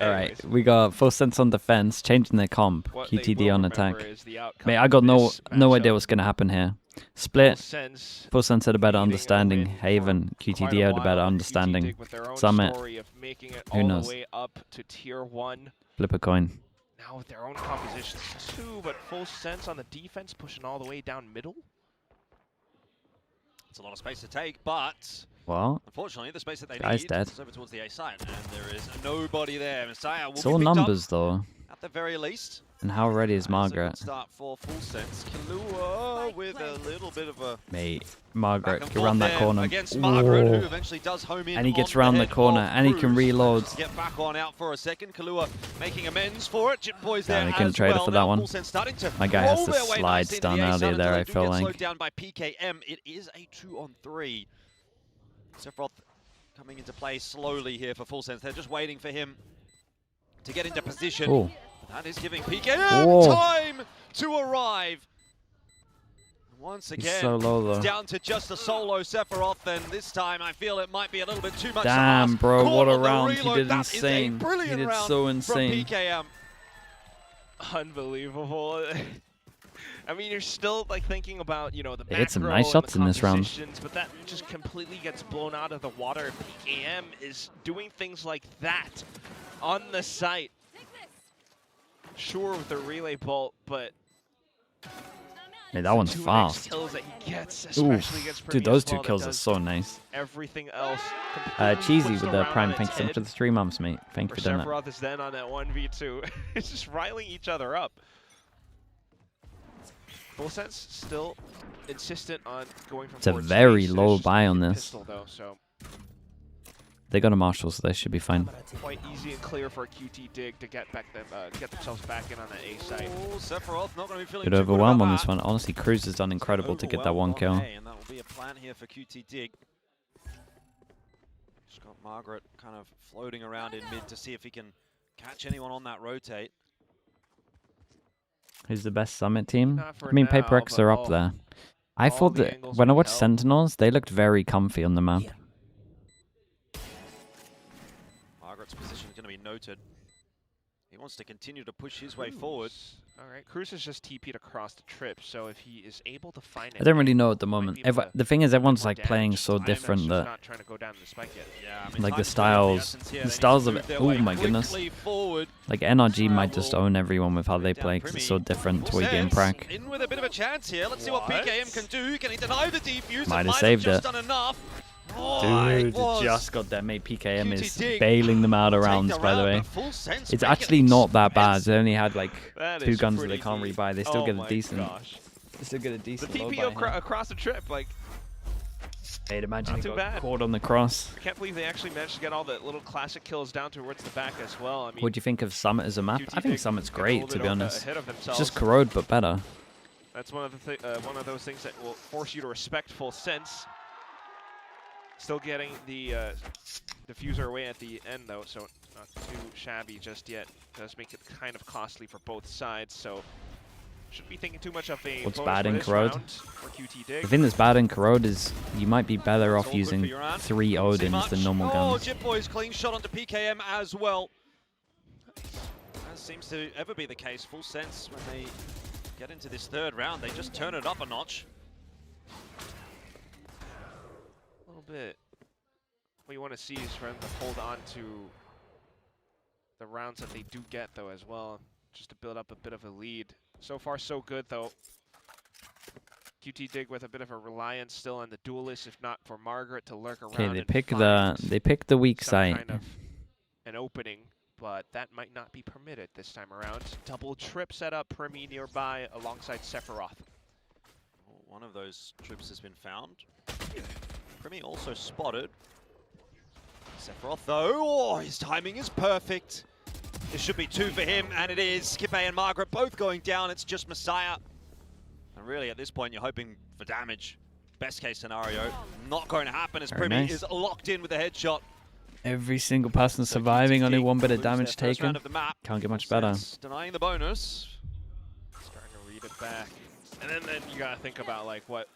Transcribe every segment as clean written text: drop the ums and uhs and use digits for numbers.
Alright, we got full sense on defense, changing their comp, QTD on attack. Mate, I got no idea what's going to happen here. Split, full sense had a better understanding. Haven, QTD had a better understanding. Summit, who knows? Flip a coin. Now with their own compositions too, but full sense on the defense, pushing all the way down middle. It's a lot of space to take, but what? Unfortunately, the space that they Guy's need dead. is over towards the A side, and there is nobody there. Messiah will It's be all picked numbers up, though. at the very least. And how ready is Margaret? Start for full sense. Kalua with a little bit of a Mate, Margaret, get around that corner. Against Margaret, who eventually does home in. And he gets around the corner, and he can reload. Get back on out for a second. Kalua making amends for it. Chip Boy's there. He couldn't trade it for that one. My guy has to slide down earlier there, I feel like. Slowed down by PKM. It is a 2-on-3. Sephiroth coming into play slowly here for full sense. They're just waiting for him to get into position. Ooh. That is giving PKM time to arrive. Once again, so low, though. It's down to just a solo Sephiroth, and this time I feel it might be a little bit too much. Damn, bro, what a round. He did that insane. He did so insane. From PKM. Unbelievable. I mean, you're still like thinking about, you know, the They hit some macro nice and shots the in this round. but that just completely gets blown out of the water. PKM is doing things like that on the site. Sure, with the relay bolt, but Man, that one's fast. Kills that he gets, especially against dude, those two kills are so nice. Everything else. Cheesy with the prime. Thanks so much for the 3 months, mate. Thank you for doing that. Sephiroth is then on that 1v2. It's just riling each other up. Full sense still insistent on going for. It's a very low buy on this. Pistol, though, so they got a Marshall, so they should be fine. Quite easy and clear for a QT dig to get themselves back in on the A site. Oh, Sephiroth not going to be feeling Good overwhelm on this one. Honestly, Cruz has done incredible to get that 1 kill. And that will be a plan here for QT dig. Just got Margaret kind of floating around in mid to see if he can catch anyone on that rotate. Who's the best Summit team? I mean, Paper X are up there. I thought that when I watched Sentinels, they looked very comfy on the map. Margaret's position is going to be noted. He wants to continue to push his way forward. All right, Cruz has just TP'd across the trip, so if he is able to find it, I don't really know at the moment. The thing is, everyone's like playing so different that, not trying to go down the spike yet. Yeah, I mean, like the styles of it. Oh my goodness! Like NRG might just own everyone with how they play because it's so different to what you get in Prac. In with a bit of a chance here. Let's see what PKM can do. Can he deny the defuse? Might have saved it. Done enough. Dude, just got that, mate. PKM is bailing them out of rounds, by the way. It's actually not that bad. They only had like 2 guns that they can't rebuy. They still get a decent. They still get a decent. The TP across the trip, like. Hey, imagine he got caught on the cross. I can't believe they actually managed to get all the little classic kills down towards the back as well. I mean, what do you think of Summit as a map? I think Summit's great, to be honest. It's just Corrode, but better. That's one of those things that will force you to respect full sense. Still getting the diffuser away at the end, though, so not too shabby just yet. Does make it kind of costly for both sides, so shouldn't be thinking too much of a. What's bad in Corrode? The thing that's bad in Corrode is you might be better off using 3 Odins than normal guns. Oh, Chip Boy's clean shot onto PKM as well. As seems to ever be the case. Full sense when they get into this 3rd round, they just turn it up a notch. Bit. What you want to see is for them to hold on to the rounds that they do get, though, as well, just to build up a bit of a lead. So far, so good, though. QT dig with a bit of a reliance still on the duelist, if not for Margaret to lurk around. Okay, they pick the weak side. Kind of an opening, but that might not be permitted this time around. Double trip setup, Primi nearby alongside Sephiroth. One of those troops has been found. Primi also spotted. Sephiroth, though, oh, his timing is perfect. This should be 2 for him, and it is. Skippe and Margaret both going down. It's just Messiah. And really, at this point, you're hoping for damage. Best case scenario, not going to happen as Primi is locked in with a headshot. Every single person surviving, only 1 bit of damage taken. Can't get much better. Denying the bonus. Starting to read it back. And then you gotta think about like what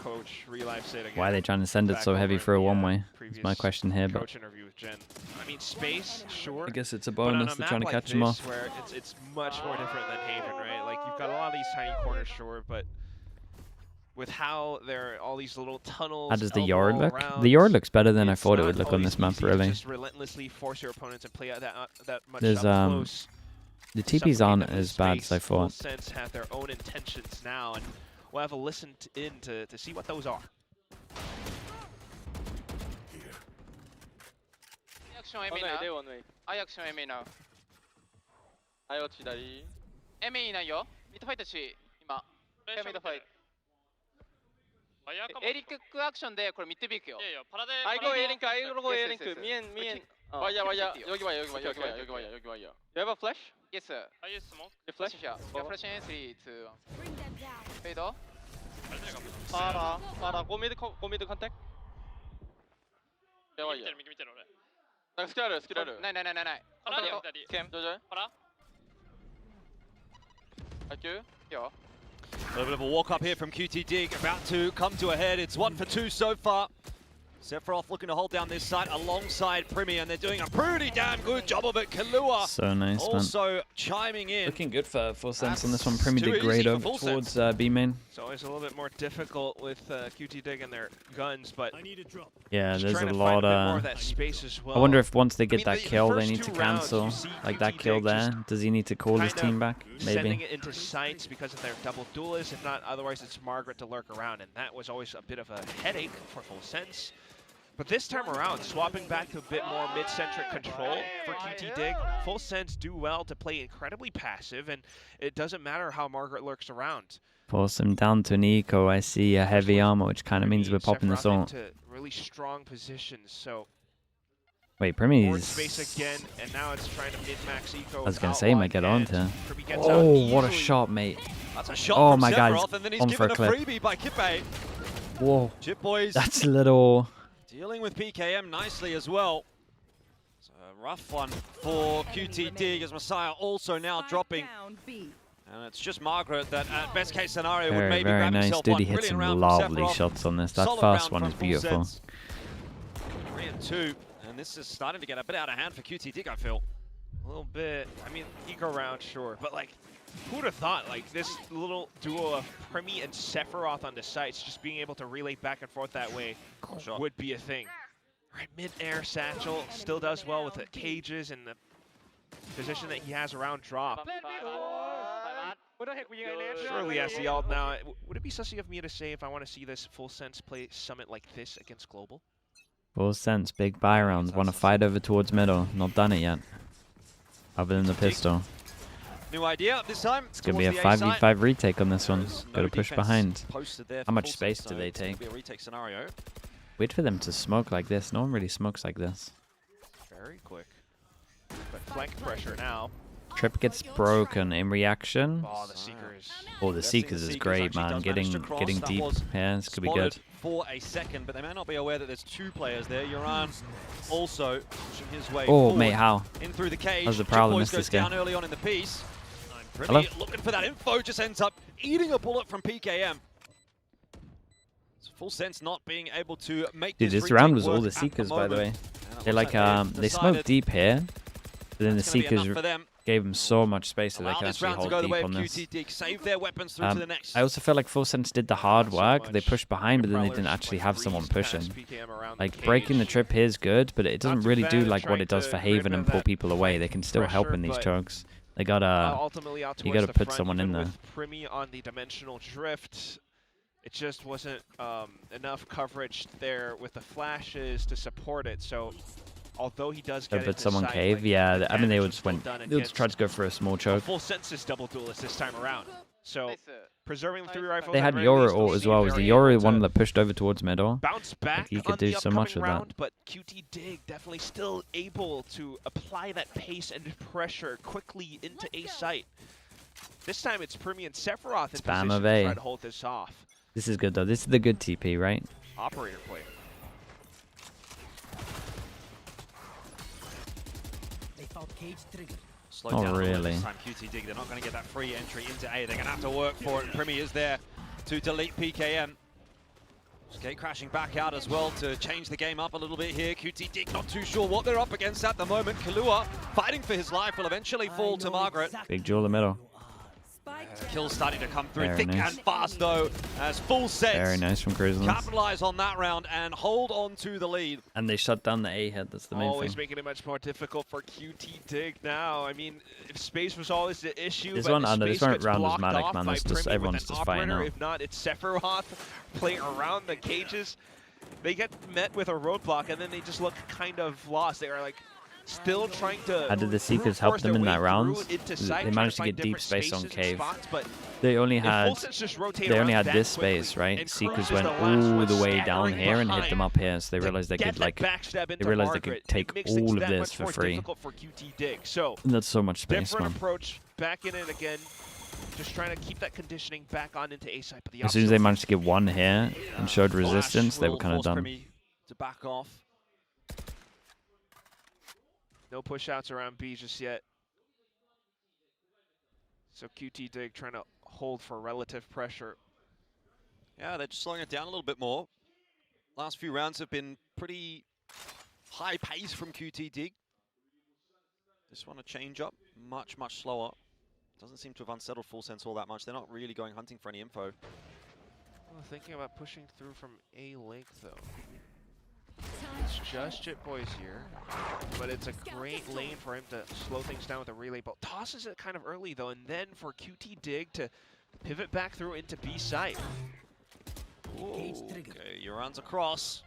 coach relives it again. Why are they trying to send it so heavy for a one-way? That's my question here. But coach interview with Jen. I mean, space, sure. I guess it's a But on bonus. a They're map trying to like catch them this, off. where it's much more different than Haven, right? Like you've got a lot of these tiny corners, sure, but with how there are all these little tunnels. How does the elbow yard look? around, The yard looks better than I it's thought it not would look on always this map, easy to really. just relentlessly force your opponents and play out that much There's up close. the TPs aren't as bad as I thought. Sense have their own intentions now, and we'll have a listen in to see what those are. Action MA now. I action MA now. はい、落ち左。 MA いないよ。ミッドファイトし、今。ミッドファイト。エリックアクションでこれミッドビークよ。I go A link, I go A link. Yes, yes, yes. Me and Wait, 와야 와야 wait, 여기 와요 여기 와요 여기 와요 여기 와요 여기 와요. You have a flash? Yes. You Flash flash? here. Yeah, flash in 3, 2, 1. Fade off. 봐라. Go mid contact. 야 와야. 나 스킬 알아. Nine. Cam. 조절. IQ. Yo. A little bit of a walk up here from QTD, about to come to a head. It's 1 for 2 so far. Sephiroth looking to hold down this site alongside Primi, and they're doing a pretty damn good job of it. Kalua So nice, man. also chiming in. Looking good for full sense on this one. That's Primi too did great easy for over full towards B main. It's always a little bit more difficult with QTD and their guns, but Yeah, just there's trying a to lot find a bit more of. of that space as well. I wonder if once they get mean, that the kill, they first need to two rounds, cancel you see like that QTD kill just there. Does he need to call his kind of team back? sending Maybe. it into sights because of their double duelists. If not, otherwise it's Margaret to lurk around, and that was always a bit of a headache for Full Sense. But this time around, swapping back to a bit more mid-centric control for QTD, Full Sense do well to play incredibly passive, and it doesn't matter how Margaret lurks around. Force him down to an eco. I see a heavy armor, which kind of means we're popping this ult. Into really strong positions, so Wait, board Primi's. space again, and now it's trying to min-max eco. I was gonna say, might get on to. Oh, Oh, what a shot, mate. That's a shot Oh from my God, Sephiroth, and then he's on given for a a clip. freebie by Kippe. Whoa. Chip Boys That's a little. dealing with PKM nicely as well. It's a rough one for QTD as Messiah also now dropping. And it's just Margaret that at best case scenario would Very, maybe very grab nice. himself Dude, one. he hit Brilliant some round from lovely Sephiroth. shots on this. That Solid first round one from is Full beautiful. Sense. 3 and 2. And this is starting to get a bit out of hand for QTD, I feel. A little bit. I mean, eco round, sure, but like, who would have thought like this little duo of Primi and Sephiroth on the sites, just being able to relay back and forth that way, would be a thing. All right, mid-air satchel still does well with the cages and the position that he has around drop. Surely as the ult now. Would it be sussy of me to say if I want to see this Full Sense play Summit like this against Global? Full sense, big buy rounds. Want to fight over towards middle. Not done it yet. Other than the pistol. New idea this time. It's going to be a 5v5 retake on this one. Got to push behind. How much space do they take? Be a retake scenario. Wait for them to smoke like this. No one really smokes like this. Very quick. But flank pressure now. Trip gets broken in reaction. Oh, the Seekers. Oh, the Seekers is great, man. Getting deep. Yeah, this could be good. For a second, but they may not be aware that there's 2 players there. Yoran also pushing his way Oh, forward. mate, how? In through the cage. How's the Prowler Boys miss this goes down game? early on in the piece. Hello? Pretty looking for that info, just ends up eating a bullet from PKM. It's Full Sense not being able to make Dude, this retake round was all work the at Seekers, by the way. moment. And it They looks like they've they smoked decided deep here, but then the that's gonna be enough Seekers for them. gave them so much space that they Allow can this actually round to hold go the deep way on of this. QTD, save their weapons through to the next. I also felt like Full Sense did the hard work. They much. pushed behind, but then they Prowlers, didn't actually like, have someone breeze past pushing. PKM around Like, the breaking the cage. trip here is good, but it doesn't Not too really bad do at like what trying it does to for get rid Haven of and pull that people away. They flank can still help pressure, in these but chugs. They gotta ultimately out you towards gotta the put front, someone even in there. with Primi on the dimensional drift, it just wasn't enough coverage there with the flashes to support it. So although he does get but into someone sight, cave. like, Yeah, the I mean they damage would was just still went. done They would just try to go for a small choke. Full Sense's double duelist this time around. So Nice. preserving the 3 rifles. They at had the very Yoru least, we'll ult as see well. if Was the they're able Yoru to one that pushed over towards middle? bounce back he on could the do so much upcoming with that. round, but QTD definitely still able to apply that pace and pressure quickly into A site. This time it's Primi and Sephiroth in Spam position of to A. try to hold this off. This is good though. This is the good TP, right? Operator play. Slow Oh, down a little bit really? this time, QTD. They're not going to get that free entry into A. They're going to have to work for it. And Primi is there to delete PKM. Skate crashing back out as well to change the game up a little bit here. QTD not too sure what they're up against at the moment. Kalua fighting for his life will eventually fall to Margaret. Big jewel in the middle. Kills starting to come through Very thick nice. and fast though, as full sets Very nice from Cruislins. capitalize on that round and hold on to the lead. And they shut down the A head. That's the main Always thing. making it much more difficult for QTD now. I mean, if space was always the issue, This but one the under, this space one gets round is blocked Matic, off man. by It's just Primi with everyone's an just fighting operator. out. If not, it's Sephiroth playing around the cages. They get met with a roadblock, and then they just look kind of lost. They are like still trying to. How did the Seekers help force them their in way that round? through into They site, trying managed to find get deep different space on spaces and cave. spots, but They only if had full sets just rotate they only around had that this quickly, space, right? and Seekers Cruz is went the last all one the way down staggering here and hit behind them up here, so they to realized they get could that like backstab into they realized they could Margaret. take It makes things all of that this much for more free. difficult for QTD. So That's so much space, different man. approach, back in it again. Just trying to keep that conditioning back on into A side. But the As soon as they optional managed to get one here and showed Flash resistance, they were will kind of force done. Primi to back off. no push outs around B just yet. So QTD trying to hold for relative pressure. Yeah, they're just slowing it down a little bit more. Last few rounds have been pretty high pace from QTD. Just want to change up much, much slower. Doesn't seem to have unsettled Full Sense all that much. They're not really going hunting for any info. Well, thinking about pushing through from A link though. It's just Jit Boys here, but it's a great lane for him to slow things down with a relay ball. Tosses it kind of early though, and then for QTD to pivot back through into B site. Okay, your runs across.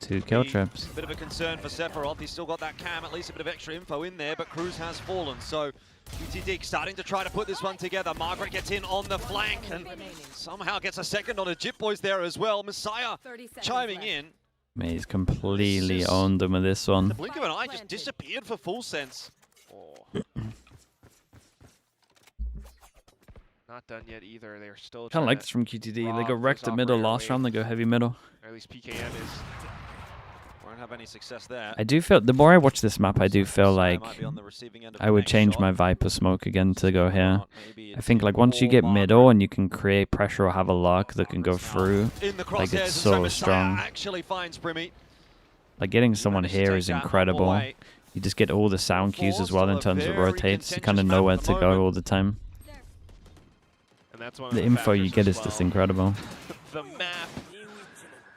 2 kill Be trips. A bit of a concern for Sephiroth. He's still got that cam, at least a bit of extra info in there, but Cruz has fallen. So QTD starting to try to put this one together. Margaret gets in on the flank and somehow gets a second on a Jit Boys there as well. Messiah chiming in. He's completely owned them with this one. The blink of an eye just disappeared for Full Sense. Oh. Not done yet either. They're still Kind of trying like to this from QTD. They rob got wrecked this at middle operator last away. round. They go heavy middle. Or at least PKM is. Won't have any success there. I do feel, the more I watch this map, I do feel like Might be on the receiving end of I the would next change shot. my Viper smoke again to go here. Maybe I it's think like once you all get Margaret. middle and you can create pressure or have a lock that can go Margaret's now through, in the like, crosshairs, it's and so Messiah strong. actually finds Primi. like getting someone Managed to here take is that humble incredible. away. You just get all the sound cues as well in Still a terms of very rotates. You contentious kind of map know at where the to go moment. all the time. And that's one of The info you factors get as is just well. incredible. The map.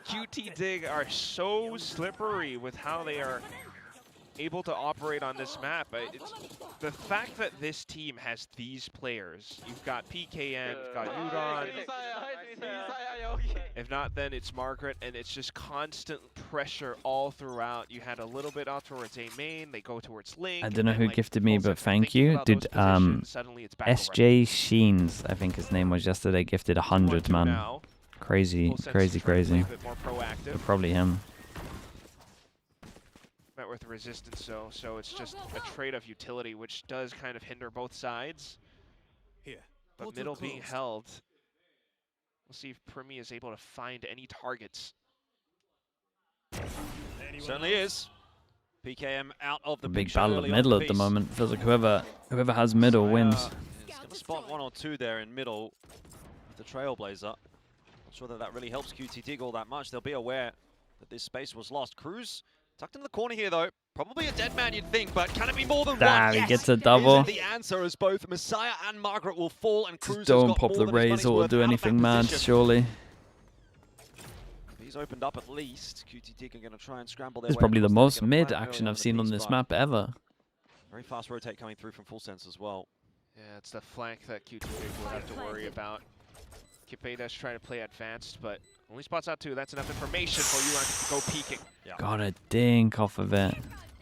QTD are so slippery with how they are able to operate on this map. It's the fact that this team has these players. You've got PKM, you've got Udon. If not, then it's Margaret, and it's just constant pressure all throughout. You had a little bit out towards A main, they go towards Link. I and don't know then, who like, gifted me, Full but Sense thank thinking you. about Dude, those positions, suddenly it's back already. SJ Sheens, I think his name was yesterday, gifted 100, 1-2 man. now. Crazy, Full Sense crazy, trying to play crazy. a bit more proactive. But probably him. Met with resistance though, so it's just a trade of utility, which does kind of hinder both sides. But middle being held. We'll see if Primi is able to find any targets. Certainly is. PKM out of the A big picture battle of early on middle the at the piece. moment. Feels like whoever has middle wins. He's going to spot 1 or 2 there in middle with the Trailblazer. Not sure that really helps QTD all that much. They'll be aware that this space was lost. Cruz tucked into the corner here though. Probably a dead man you'd think, but can it be more than Damn, one? he Yes! gets a double. Is the answer as both Messiah and Margaret will fall, and Cruz Just has don't got pop more the than his money's raise or worth do out of anything that mad, position. surely. He's opened up at least. QTD are going to try and scramble their This is way probably the across there. most Get a mid plan action early I've the seen on piece, this but map ever. very fast rotate coming through from Full Sense as well. Yeah, it's the flank that QTD will have to worry about. Kipeda's trying to play advanced, but only spots out 2. That's enough information for you to go peeking. Got a dink off of it.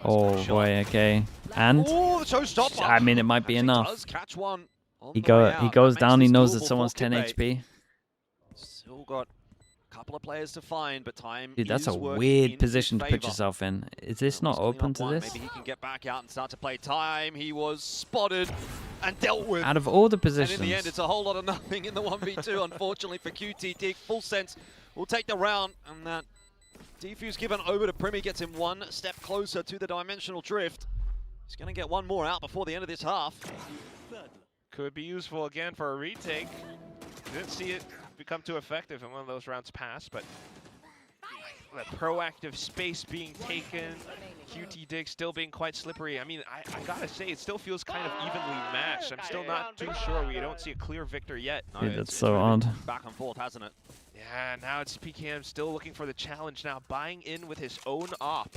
Oh shot. boy, okay. And Oh, the showstopper! I mean, it might be Actually enough. does catch one on He the way out. goes That down. makes He this knows that doable someone's for 10 Kipe. HP. Still got a couple of players to find, but time Dude, that's is a working in weird his position to put favor. yourself in. Is this He's not cleaning open up to one. this? Maybe he can get back out and start to play time. He was spotted and dealt with. Out of all the And positions, in the end, it's a whole lot of nothing in the 1v2, unfortunately, for QTD. Full Sense will take the round, and that defuse given over to Primi gets him one step closer to the dimensional drift. He's going to get one more out before the end of this half. Could be useful again for a retake. Didn't see it become too effective in one of those rounds past, but the proactive space being taken. QTD still being quite slippery. I mean, I gotta say, it still feels kind of evenly matched. I'm still not too sure. We don't see a clear victor yet. No, Dude, that's it's so really odd. been back and forth, hasn't it? Yeah, now it's PKM still looking for the challenge now, buying in with his own op.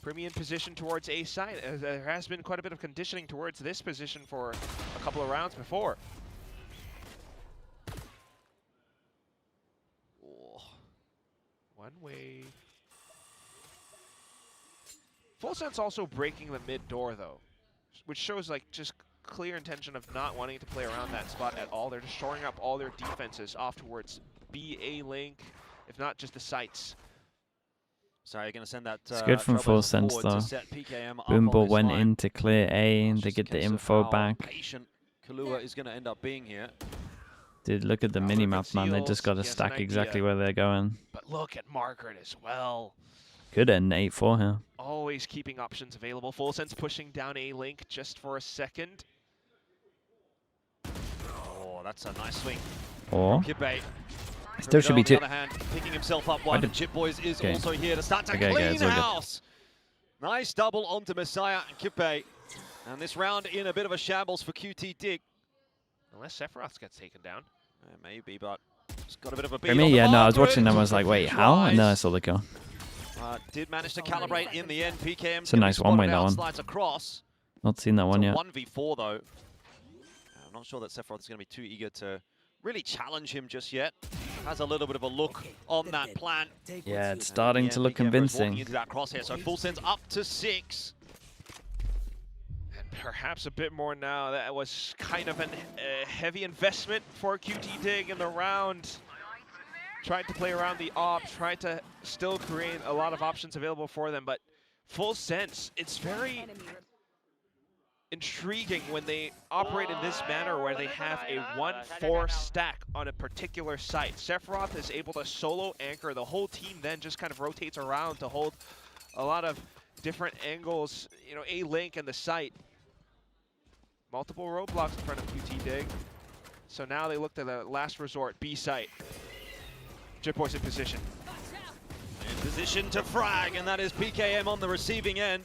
Primi in position towards A side. There has been quite a bit of conditioning towards this position for a couple of rounds before. Oh. One way. Full Sense also breaking the mid door though, which shows like just clear intention of not wanting to play around that spot at all. They're just shoring up all their defenses off towards B, A link, if not just the sites. So you're going to send that. It's good from Full Sense though. Boomball went in to clear A, they get the info back. Patient Kalua is going to end up being here. Dude, look at the minimap, man. They just got to stack exactly where they're going. But look at Margaret as well. Good end 8-4 here. Always keeping options available. Full Sense pushing down A link just for a second. Oh, that's a nice swing. Or Kibbay. still should be two. On the other hand, picking himself up one. Chip Boys is also here to start to Okay, clean it's all good. house. Nice double onto Messiah and Kibbay. And this round in a bit of a shambles for QTD. Unless Sephiroth gets taken down. Maybe, but it's got a bit of a beat. For me, yeah, no, I was watching them. I was like, wait, how? And then I saw the kill. Did manage to calibrate in the end. PKM. It's a nice one-way, that one. Slides across. Not seen that one yet. 1v4 though. I'm not sure that Sephiroth is going to be too eager to really challenge him just yet. Has a little bit of a look on that plan. Yeah, it's starting to look convincing. Into that crosshair, so Full Sense up to 6. And perhaps a bit more now. That was kind of a heavy investment for QTD in the round. Tried to play around the op, tried to still create a lot of options available for them, but Full Sense, it's very intriguing when they operate in this manner where they have a 1-4 stack on a particular site. Sephiroth is able to solo anchor. The whole team then just kind of rotates around to hold a lot of different angles, you know, A link and the site. Multiple roadblocks in front of QTD. So now they look to the last resort, B site. Chip Boys in position. In position to frag, and that is PKM on the receiving end.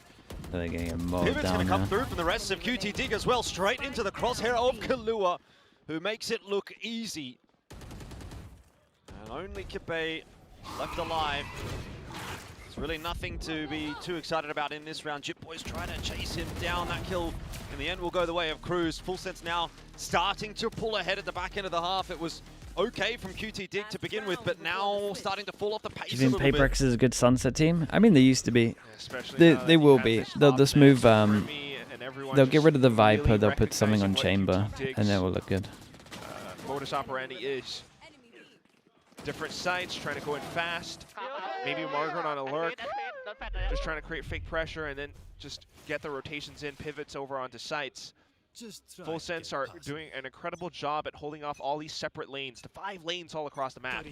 They're getting mowed Pivot's going down to come there. through from the rest of QTD as well, straight into the crosshair of Kalua, who makes it look easy. And only Kibbay left alive. It's really nothing to be too excited about in this round. Chip Boys trying to chase him down. That kill in the end will go the way of Cruz. Full Sense now starting to pull ahead at the back end of the half. It was okay from QTD to begin with, but now starting to fall off the pace Do you think a little bit. Paperex is a good Sunset team? I mean, they used to be. Especially They will be. They'll just move. They'll get rid of the Viper. They'll put something on Chamber, and it will look good. Modus operandi is different sites, trying to go in fast. Maybe Margaret on alert, just trying to create fake pressure and then just get the rotations in, pivots over onto sites. Full Sense are doing an incredible job at holding off all these separate lanes, the 5 lanes all across the map.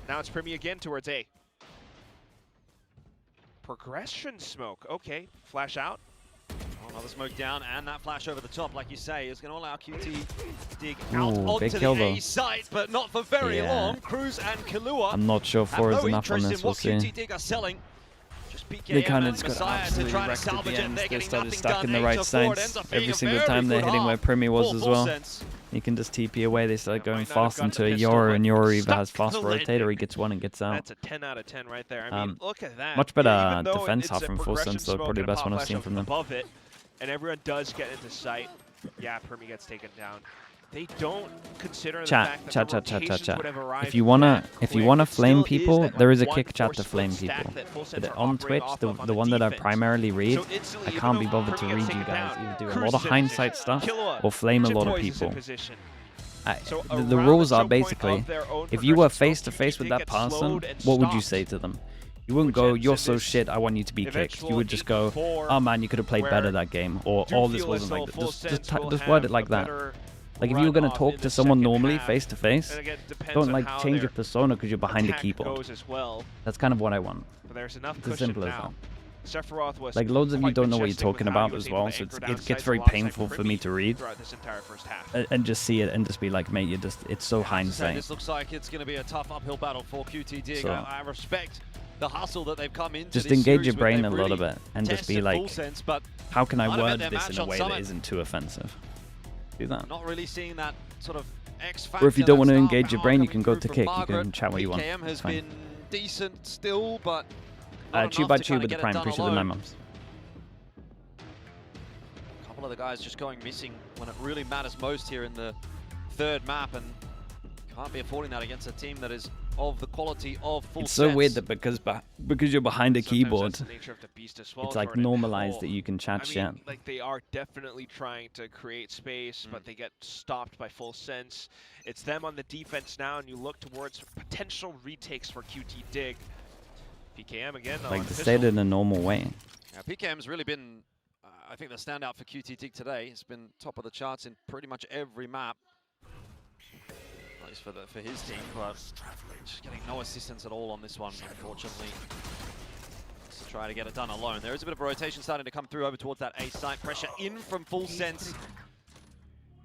Now it's Primi again towards A. Progression smoke, okay, flash out. Another smoke down, and that flash over the top, like you say, is going to allow QT to dig out Ooh, onto big the kill, A though. site, but not for very Yeah. long. Cruz and Kalua I'm not sure have 4 is no enough on interest this. in We'll what see. QT are selling. Just They PKM kind of and just got Messiah to absolutely try to wrecked at salvage the it, and end. they're They getting started nothing stacking done. the 8 right to 4. It sites ends up being every a single very time. They're good hitting where half Primi was for as Full well. Sense. You can just TP away. They start going might not have fast gotten into the a pistol, Yoru, but and Yoru either stuck has fast the landing. rotate or he gets one and gets out. That's a 10 out of 10 right there. I mean, look at that. Much better Even though defense it's half a from Full progression Sense, though. smoke Probably and the a best pop one I've flash seen from them. above it, and everyone does get into sight. Yeah, Primi gets taken down. They don't consider the fact that the rotations would have arrived If you wanna that quick. flame It still is people, that, there is a like, kick chat 1-4 to flame split stack people. that Full Sense But are on operating Twitch, off the of on one that I defense. primarily read, So instantly, I even can't be though bothered to Primi read gets you taken guys. down, Either do a Cruz lot of is in hindsight position. stuff Killua, or flame a Chip lot of Boys is in people. position. The around rules the are choke point basically, of their own if you were progression face to face with QTD that gets person, slowed and what would you stopped. say to them? You wouldn't Which go, ends you're in so this shit, I want you to be kicked. eventual You would just go, 8-4, oh man, you could have played better where that game, or do all this feel as wasn't though like that. Full Just Sense will word it have like a that. better Like if you were gonna run-off talk in to the someone second normally half. face to face, And again, it depends don't on like how change their your persona because you're behind a attack keyboard. goes as well. That's kind of what I want. But there's enough It's as cushion simple as now. Sephiroth was Like, loads of you quite don't know what you're majestic with talking how about he was as able well, to so anchor it down gets sites very alongside painful for me Primi to read throughout this entire first half. and just see it and just be like, mate, it's so hindsight. This looks like it's going to be a tough uphill battle for QTD. So- I respect the hustle that they've come into. Just this engage series your with. brain They've a little really bit and just be tested like, full sense, but how can I might have word been their this match in a on way that Summit. isn't too offensive? Do that. not really seeing that sort of X factor. Or if you don't that want to star engage your power brain, you coming can go through to from kick. You Margaret. can chat what you want. PKM has It's fine. been decent still, but not Chew enough by to chew kinda with the get it prime. done Appreciate the alone. 9 months. A couple of the guys just going missing when it really matters most here in the third map, and can't be affording that against a team that is of the quality of full It's so weird sets. that because you're behind a Sometimes keyboard, that's the nature of the beast as well, it's like Jordan. normalized Oh, that you can chat I shit. mean, like they are definitely trying to create space, but they get stopped by full sense. It's them on the defense now, and you look towards potential retakes for QT Dig. PKM again, though, Like on to pistol. say it in a normal way. Yeah, PKM's really been, I think, the standout for QT Dig today. He's been top of the charts in pretty much every map. At least for his team, but just getting no assistance at all on this one, unfortunately. Just to try to get it done alone. There is a bit of a rotation starting to come through over towards that A site. Pressure in from full sense.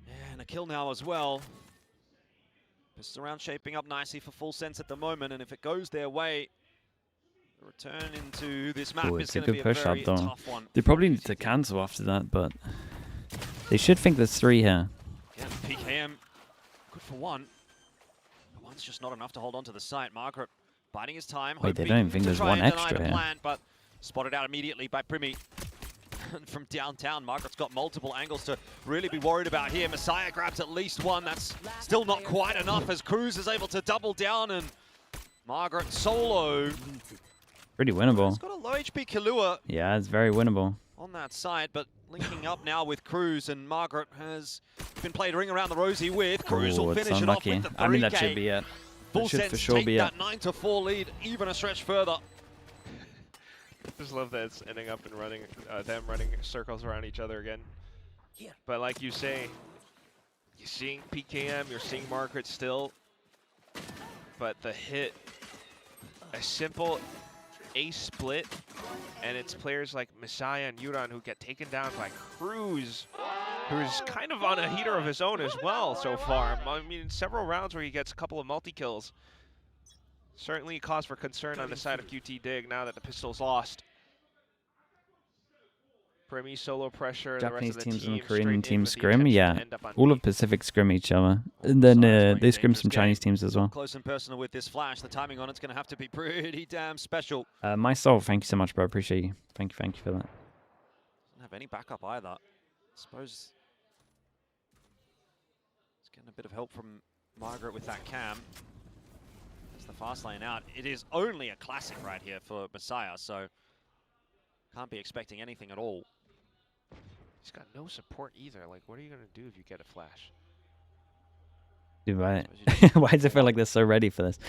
Yeah, and a kill now as well. Pistol round shaping up nicely for full sense at the moment, and if it goes their way, the return into this map Ooh, is it's a going to good be a push very up though. tough one. They probably need to cancel after that, but they should think there's 3 here. Again, PKM, good for one. But one's just not enough to hold on to the site. Margaret biding his time. Wait, they hoping don't even think to there's try one and deny extra the here. plan, but spotted out immediately by Primi. From downtown, Margaret's got multiple angles to really be worried about here. Messiah grabs at least one. That's still not quite enough as Cruz is able to double down, and Margaret solo. Pretty winnable. He's got a low HP Killua Yeah, it's very winnable. on that side, but linking up now with Cruz, and Margaret has been played a ring around the rosy with. Cruz will Oh, it's finish it off unlucky. with the 3K. I mean, that should be it. Full That should sense for sure take be it. that 9-4 lead even a stretch further. Just love that it's ending up in running, them running circles around each other again. Yeah. But like you say, you're seeing PKM, you're seeing Margaret still, but the hit, a simple ace split, and it's players like Messiah and Yuran who get taken down by Cruz, who's kind of on a heater of his own as well so far. I mean, several rounds where he gets a couple of multi-kills. Certainly cause for concern on the side of QT Dig now that the pistol's lost. Primi solo pressure, Japanese the rest of teams the team and Korean straight in teams with the scrim, intention to yeah. end up on All B. of Pacific scrim each other. And then Sides they playing scrim dangerous some Chinese game. teams as well. Close and personal with this flash. The timing on it's going to have to be pretty damn special. My soul, thank you so much, bro. Appreciate you. Thank you for that. Doesn't have any backup either. I suppose it's getting a bit of help from Margaret with that cam. That's the fast lane out. It is only a classic right here for Messiah, so can't be expecting anything at all. He's got no support either. Like, what are you going to do if you get a flash? Dude, right. Suppose you just Why does it feel like they're so ready for this?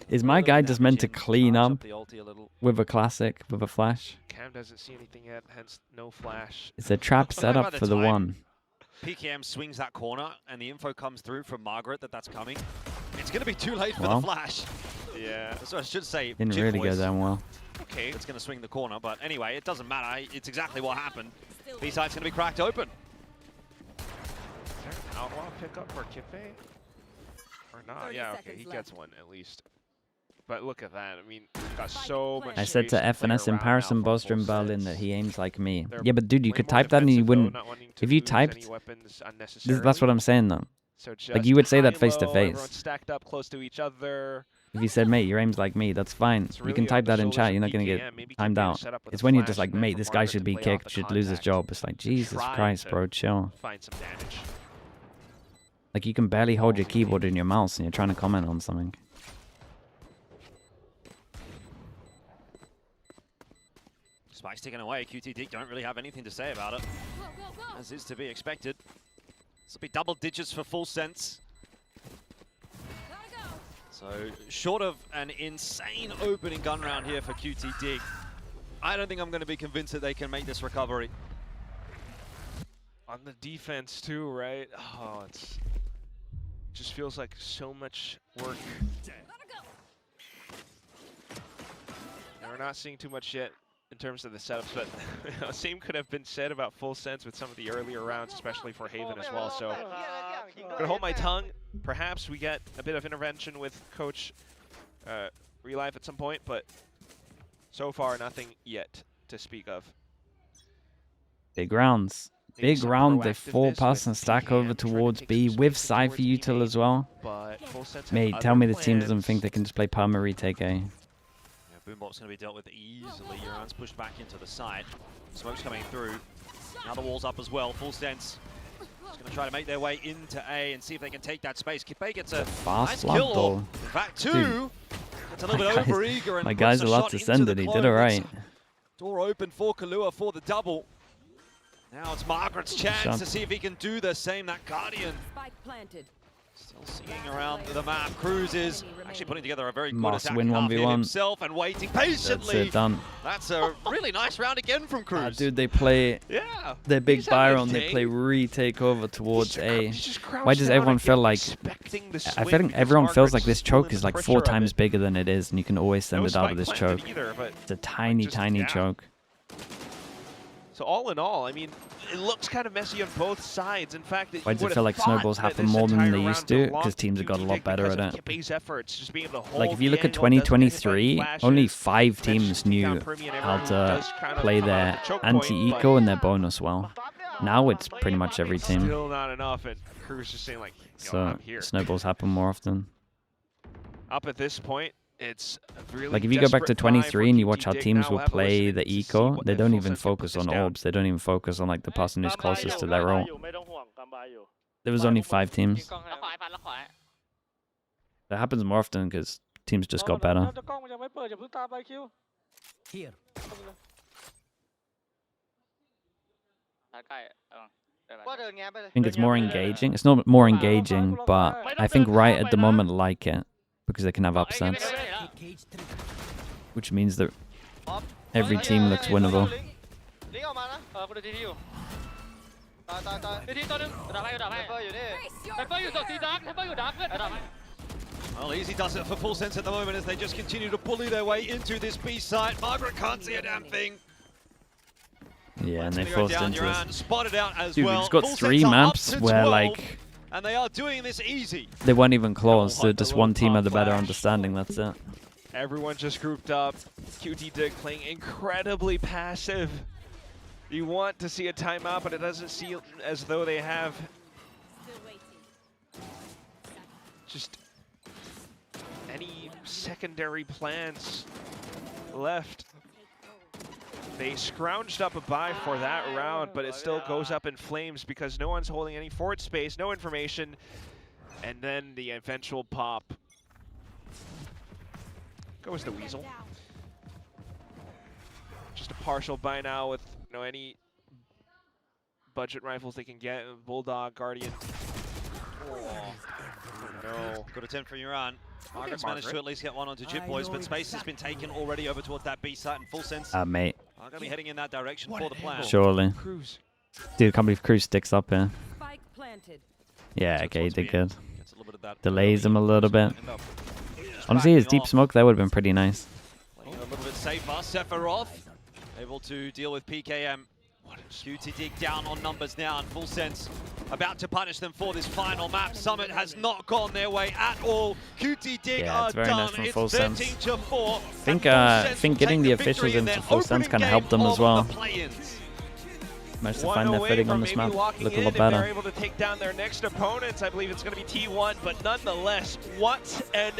Is my guy just meant to clean up the ulti a little. with a classic, with a flash? Cam doesn't see anything yet, hence no flash. It's a trap By set up the for the time- one. PKM swings that corner, and the info comes through from Margaret that that's coming. It's going to be too late for Well. the flash. Yeah. So I should say, Didn't Jim really go voice. down well. Okay. It's going to swing the corner, but anyway, it doesn't matter. It's exactly what happened. B-side's going to be cracked open. Is there an outlaw pickup for Kippe? Or not? 30 Yeah, okay, seconds he left. gets one at least. But look at that. I mean, we've got so much I said space to play FNS in around Paris now and for Boster in full Berlin sets. that he aims like me. They're Yeah, but dude, you way could more type that and you defensive, though, wouldn't. not wanting to If you lose typed, any weapons that's unnecessarily. what I'm saying though. So Like, just you would say that high-low, face to face. everyone's stacked up close to each other. If you said, mate, your aim's like me, that's fine. It's You really can on type the that in shoulders chat, of you're not going to get PKM. Maybe timed Kippe to out. set up with It's a when you're flash just like, and then mate, for this guy Margaret should to be play off kicked, the should lose his contact job. It's like, to Jesus try Christ, to bro, chill. Find some damage. Like, you can barely hold your keyboard in your mouse and you're trying to comment on something. Spike's taken away. QTD don't really have anything to say about it, as is to be expected. This will be double digits for full sense. So, short of an insane opening gun round here for QT Dig, I don't think I'm going to be convinced that they can make this recovery. On the defense too, right? Oh, it's just feels like so much work. And we're not seeing too much yet in terms of the setups, but same could have been said about Full Sense with some of the earlier rounds, especially for Haven as well. So I'm gonna hold my tongue. Perhaps we get a bit of intervention with Coach Relive at some point, but so far nothing yet to speak of. Big rounds. Big round. They 4-pass and stack over towards B with Cypher util as well. Mate, tell me the team doesn't think they can just play perma retake A. Boombop's going to be dealt with easily. Uran's pushed back into the side. Smoke's coming through. Now the wall's up as well. Full Sense is going to try to make their way into A and see if they can take that space. Kipe gets a fast nice kill. though. In fact, two. It's a little bit over-eager. My guy's allowed to send it. He did alright. Door open for Kalua for the double. Now it's Margaret's chance to see if he can do the same. That Guardian still singing around the map. Cruz is actually putting together a very good attack win 1v1 himself and waiting patiently. That's it, done. That's a really nice round again from Cruz. Dude, they play their big Byron. They play retake over towards A. Why does everyone feel like... I think everyone feels like this choke is like 4 times bigger than it is, and you can always send it out of this choke. It's a tiny, tiny choke. So all in all, I mean, it looks kind of messy on both sides. In fact, why does it feel like snowballs happen more than they used to? Because teams have got a lot better at it. Like if you look at 2023, only 5 teams knew how to play their anti-eco and their bonus well. Now it's pretty much every team. Still not enough, and Cruz just saying like, so snowballs happen more often. Up at this point, it's really like if you go back to 23 and you watch how teams will play the eco, they don't even focus on orbs. They don't even focus on like the person who's closest to their role. There was only 5 teams. That happens more often because teams just got better. Here. I think it's more engaging. It's not more engaging, but I think right at the moment like it. Because they can have upsets, which means that every team looks winnable. Well, Easy does it for Full Sense at the moment as they just continue to bully their way into this B site. Margaret can't see a damn thing. Yeah, and they forced into this. Spotted out as Dude, well. we've got 3 maps where like... And they are doing this easy. They weren't even close, so just one team had a better understanding, that's it. Everyone just grouped up. QTD playing incredibly passive. You want to see a timeout, but it doesn't seem as though they have just any secondary plans left. They scrounged up a buy for that round, but it still goes up in flames because no one's holding any forward space, no information, and then the eventual pop. Goes the Weasel. Just a partial buy now with any budget rifles they can get. Bulldog, Guardian. Oh, no. Good attempt from Uran. Margaret's managed to at least get one onto Jip Boys, but space has been taken already over towards that B site in Full Sense. Mate. I'm going to be heading in that direction for the plan. Surely. Cruz. Dude, I can't believe Cruz sticks up here. Yeah, okay, he did good. Delays him a little bit. Honestly, his deep smoke there would have been pretty nice. Playing a little bit safer. Sephiroth able to deal with PKM. QTD down on numbers now in Full Sense. About to punish them for this final map. Summit has not gone their way at all. QTD are very done. nice from It's Full Sense. 13-4. I think getting the officials into Full Sense kind of helped them as well. Managed to find their footing on this map. Look a lot better. They're able to take down their next opponents. I believe it's going to be T1, but nonetheless, what an